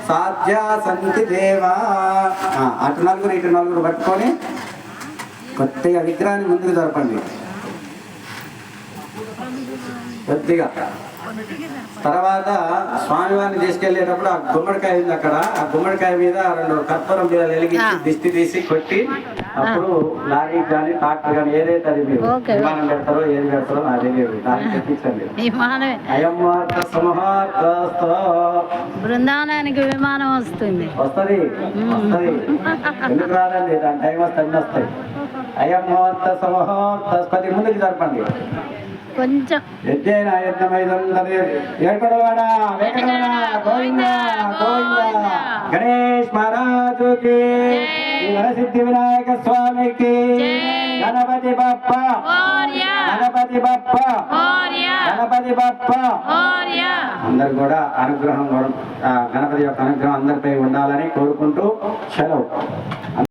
సాధ్యా సంతి దేవా. అటు నలుగురు ఇటు నలుగురు పట్టుకొని కొద్దిగా విగ్రహాన్ని ముందుకు జరపండి కొద్దిగా. తర్వాత స్వామివారిని తీసుకెళ్లేటప్పుడు ఆ గుమ్మడికాయ ఉంది అక్కడ, ఆ గుమ్మడికాయ మీద 2 కర్పూరం మీద వెలిగించి దిష్టి తీసి కొట్టి అప్పుడు లారీ కానీ ట్రాక్టర్ కానీ ఏదైతే అది మీరు విమానం పెడతారో ఏది పెడతారో నాకు తెలియదు, దాన్ని తెప్పించండి. బృందావనానికి విమానం వస్తుంది వస్తుంది ఎందుకు రాదండి, దాని టైం వస్తే అన్ని వస్తాయి. అయం ముహూర్త సుముహూర్త కొద్ది ముందుకు జరపండి కొంచెం. గణేష్ మహారాజుకి, వరసిద్ధి వినాయక స్వామికి, గణపతి బప్ప గణపతి బప్ప గణపతి బప్ప. అందరు కూడా అనుగ్రహం, గణపతి యొక్క అనుగ్రహం అందరిపై ఉండాలని కోరుకుంటూ సెలవు.